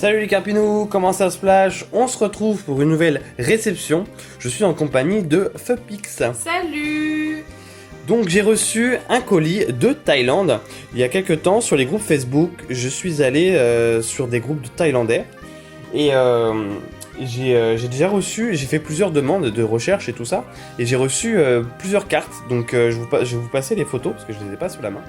Salut les Carpinous, comment ça splash? On se retrouve pour une nouvelle réception. Je suis en compagnie de Fupix. Salut! Donc j'ai reçu un colis de Thaïlande. Il y a quelques temps sur les groupes Facebook, je suis allé sur des groupes de Thaïlandais. Et j'ai déjà reçu, j'ai fait plusieurs demandes de recherche et tout ça. Et j'ai reçu plusieurs cartes. Donc je vais vous passer les photos parce que je les ai pas sous la main.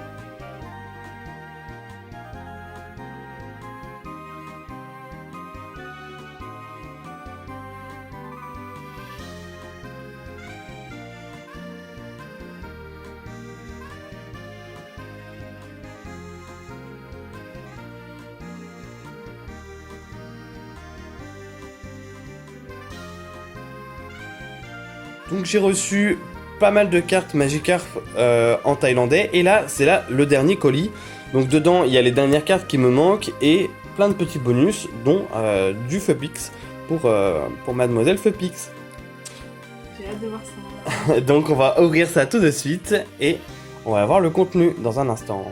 Donc j'ai reçu pas mal de cartes Magikarp en thaïlandais. Et là, c'est là le dernier colis. Donc dedans, il y a les dernières cartes qui me manquent et plein de petits bonus, dont du Fupix pour Mademoiselle Fupix. J'ai hâte de voir ça. Donc on va ouvrir ça tout de suite et on va voir le contenu dans un instant.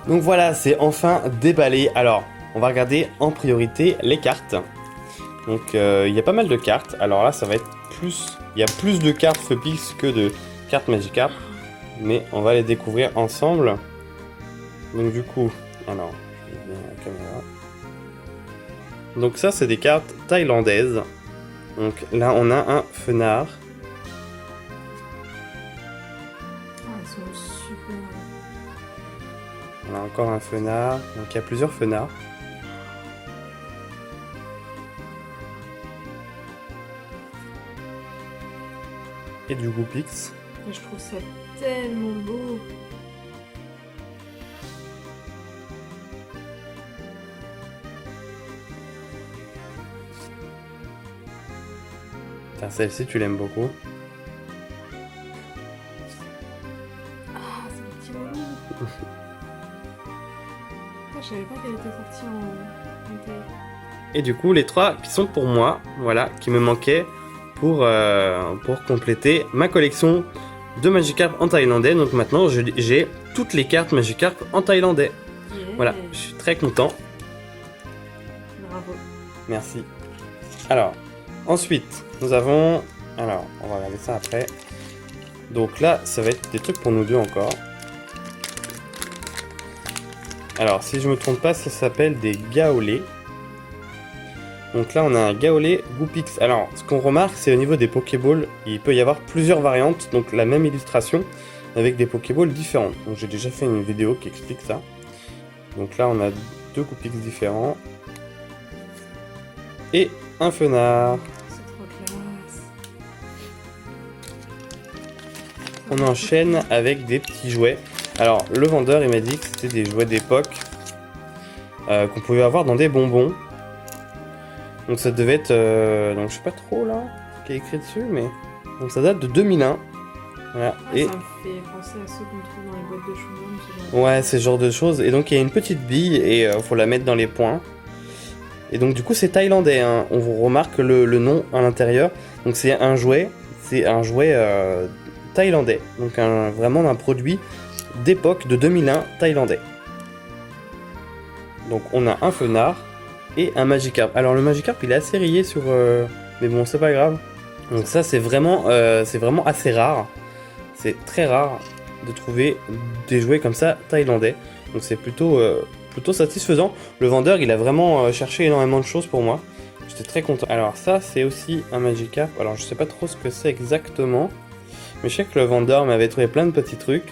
Donc voilà, c'est enfin déballé. Alors, on va regarder en priorité les cartes. Donc il y a pas mal de cartes. Alors là, ça va être plus... Il y a plus de cartes Fupix que de cartes Magikarp. Mais on va les découvrir ensemble. Donc du coup... Alors, je vais bien la caméra. Donc ça, c'est des cartes thaïlandaises. Donc là, on a un Fenard. Ah, elles sont super. On a encore un Fenard. Donc il y a plusieurs Fenards. Et du Goupix. Et je trouve ça tellement beau. Celle-ci, tu l'aimes beaucoup. Ah, c'est le petit relou. Ah, je savais pas qu'elle était sortie en télé. Et du coup, les trois qui sont pour moi, voilà, qui me manquaient pour compléter ma collection de Magikarp en thaïlandais. Donc maintenant, j'ai toutes les cartes Magikarp en thaïlandais. Yeah. Voilà, je suis très content. Bravo. Merci. Alors, ensuite, nous avons... Alors, on va regarder ça après. Donc là, ça va être des trucs pour nous deux encore. Alors, si je me trompe pas, ça s'appelle des Gaolés. Donc là, on a un Gaolé Goupix. Alors, ce qu'on remarque, c'est au niveau des Pokéballs, il peut y avoir plusieurs variantes, donc la même illustration, avec des Pokéballs différentes. Donc j'ai déjà fait une vidéo qui explique ça. Donc là, on a deux Goupix différents. Et un Fenard. C'est trop classe. On enchaîne avec des petits jouets. Alors, le vendeur, il m'a dit que c'était des jouets d'époque qu'on pouvait avoir dans des bonbons. Donc ça devait être... donc je sais pas trop là ce qui est écrit dessus, mais... Donc ça date de 2001. Voilà. Ah, Et... ça me fait penser à ceux qu'on trouve dans les boîtes de chewing-gum. Ouais, c'est ce genre de choses. Et donc il y a une petite bille et faut la mettre dans les points. Et donc du coup c'est thaïlandais, hein. On vous remarque le nom à l'intérieur. Donc c'est un jouet thaïlandais. Donc vraiment un produit d'époque de 2001 thaïlandais. Donc on a un Fenard et un Magikarp. Alors le Magikarp il est assez rayé sur... Mais bon c'est pas grave. Donc ça c'est vraiment assez rare. C'est très rare de trouver des jouets comme ça thaïlandais. Donc c'est plutôt satisfaisant. Le vendeur il a vraiment cherché énormément de choses pour moi. J'étais très content. Alors ça c'est aussi un Magikarp. Alors je sais pas trop ce que c'est exactement. Mais je sais que le vendeur m'avait trouvé plein de petits trucs.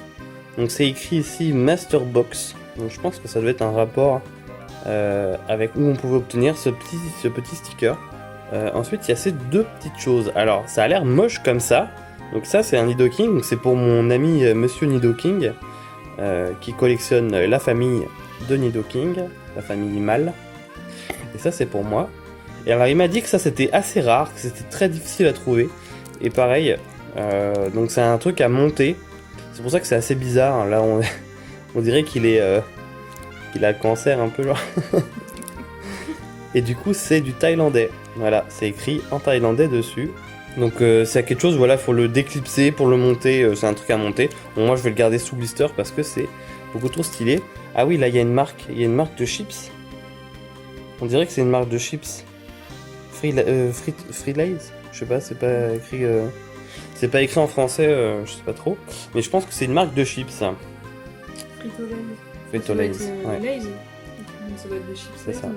Donc c'est écrit ici Master Box. Donc je pense que ça doit être un rapport avec où on pouvait obtenir ce petit sticker. Ensuite il y a ces deux petites choses. Alors ça a l'air moche comme ça. Donc ça c'est un Nidoking, donc c'est pour mon ami Monsieur Nidoking qui collectionne la famille de Nidoking, la famille mâle. Et ça c'est pour moi. Et alors il m'a dit que ça c'était assez rare, que c'était très difficile à trouver. Et pareil, donc c'est un truc à monter. C'est pour ça que c'est assez bizarre. Là on dirait qu'il a le cancer un peu genre. Et du coup, c'est du thaïlandais. Voilà, c'est écrit en thaïlandais dessus. Donc c'est quelque chose, voilà, faut le déclipser pour le monter, c'est un truc à monter. Bon, moi je vais le garder sous blister parce que c'est beaucoup trop stylé. Ah oui, là il y a une marque de chips. On dirait que c'est une marque de chips. Frilays, je sais pas, c'est pas écrit en français, je sais pas trop. Mais je pense que c'est une marque de chips. Frito-Lays. Ouais. Lays. Ça doit être de chips. C'est ça. Non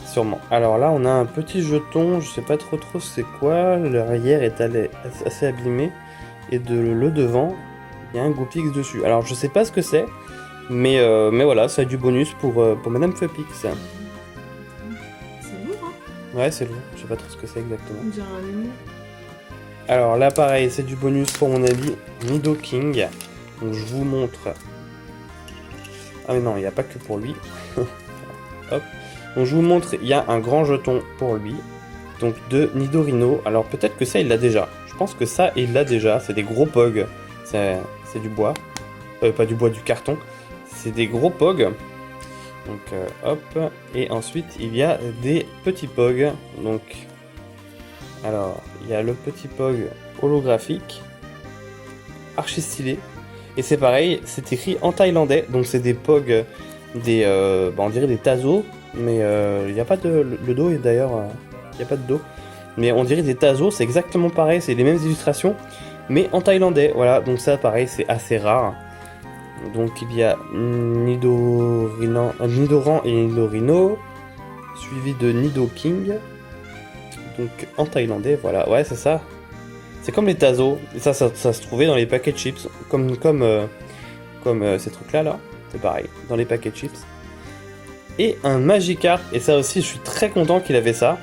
Sûrement. Alors là, on a un petit jeton, je sais pas trop c'est quoi. L'arrière est assez abîmé. Et le devant, il y a un Goopix dessus. Alors je sais pas ce que c'est, mais voilà, ça a du bonus pour Madame Fupix. C'est lourd, hein. Ouais, c'est lourd. Je sais pas trop ce que c'est exactement. On dirait un menu. Alors là, pareil, c'est du bonus pour mon ami Nidoking. Donc je vous montre. Ah mais non, il n'y a pas que pour lui. Hop. Donc je vous montre, il y a un grand jeton pour lui. Donc de Nidorino. Alors peut-être que ça, il l'a déjà. Je pense que ça, il l'a déjà. C'est des gros pogs. C'est du bois. Pas du bois, du carton. C'est des gros pogs. Donc hop. Et ensuite, il y a des petits pogs. Donc, alors, il y a le petit pog holographique. Archi stylé. Et c'est pareil, c'est écrit en thaïlandais. Donc c'est des pogs, on dirait des tazos. Mais il n'y a pas de... Le dos, d'ailleurs, il n'y a pas de dos. Mais on dirait des tazos, c'est exactement pareil. C'est les mêmes illustrations, mais en thaïlandais. Voilà, donc ça, pareil, c'est assez rare. Donc il y a Nidoran et Nidorino, suivi de Nidoking. Donc en thaïlandais, voilà. Ouais, c'est ça. C'est comme les tazos. Et ça se trouvait dans les paquets de chips. Comme ces trucs-là, là. C'est pareil, dans les paquets de chips. Et un Magikarp, et ça aussi je suis très content qu'il avait ça.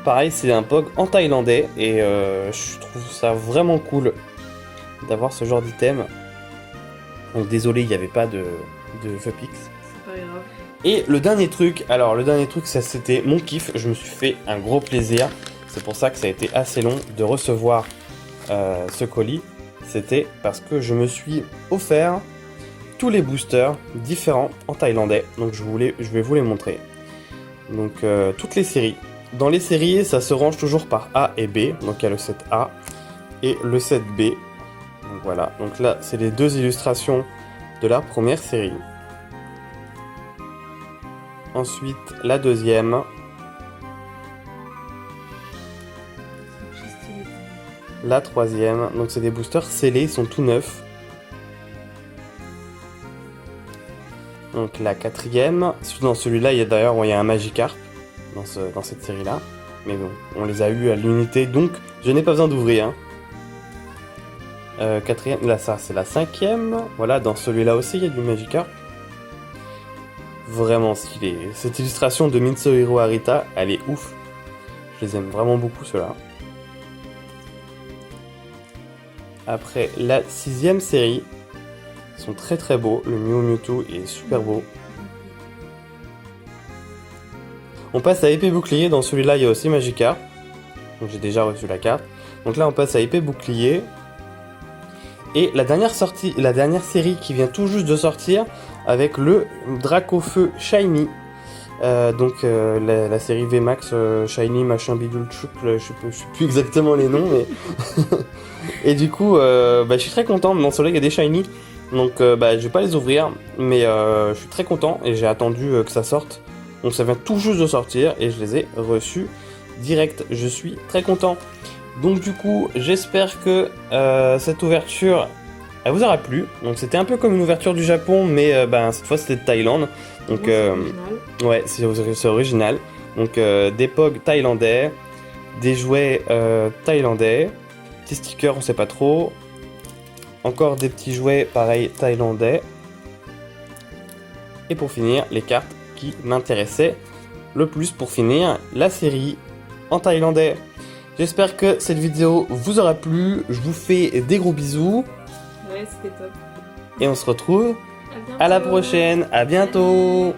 Pareil, c'est un POG en thaïlandais, et je trouve ça vraiment cool d'avoir ce genre d'item. Donc désolé, il n'y avait pas de Fupix. C'est pas grave. Et le dernier truc, ça c'était mon kiff, je me suis fait un gros plaisir. C'est pour ça que ça a été assez long de recevoir ce colis. C'était parce que je me suis offert tous les boosters différents en thaïlandais, donc je vais vous les montrer. Donc toutes les séries. Dans les séries, ça se range toujours par A et B, donc il y a le set A et le set B. Donc voilà, donc là c'est les deux illustrations de la première série. Ensuite la deuxième. La troisième, donc c'est des boosters scellés, ils sont tout neufs. Donc la quatrième, dans celui-là, il y a un Magikarp dans cette série-là. Mais bon, on les a eu à l'unité, donc je n'ai pas besoin d'ouvrir. Quatrième, là ça c'est la cinquième. Voilà, dans celui-là aussi, il y a du Magikarp. Vraiment stylé. Cette illustration de Mitsuhiro Arita, elle est ouf. Je les aime vraiment beaucoup, ceux-là. Après, la sixième série. Ils sont très très beaux, le Mew Mewtwo est super beau. On passe à épée bouclier, dans celui-là il y a aussi Magikarp. Donc j'ai déjà reçu la carte. Donc là on passe à épée bouclier. Et la dernière série qui vient tout juste de sortir avec le Dracofeu Shiny. La série VMAX Shiny machin bidule tchouk, je sais plus exactement les noms mais... Et du coup je suis très content, dans celui-là il y a des Shiny. Donc je vais pas les ouvrir, mais je suis très content et j'ai attendu que ça sorte. Donc ça vient tout juste de sortir et je les ai reçus direct. Je suis très content. Donc du coup, j'espère que cette ouverture elle vous aura plu. Donc c'était un peu comme une ouverture du Japon, mais cette fois c'était de Thaïlande. Donc ouais, c'est original. Donc des POG thaïlandais, des jouets thaïlandais, petits stickers, on sait pas trop. Encore des petits jouets, pareil, thaïlandais. Et pour finir, les cartes qui m'intéressaient le plus pour finir la série en thaïlandais. J'espère que cette vidéo vous aura plu. Je vous fais des gros bisous. Ouais, c'était top. Et on se retrouve à la prochaine. À bientôt.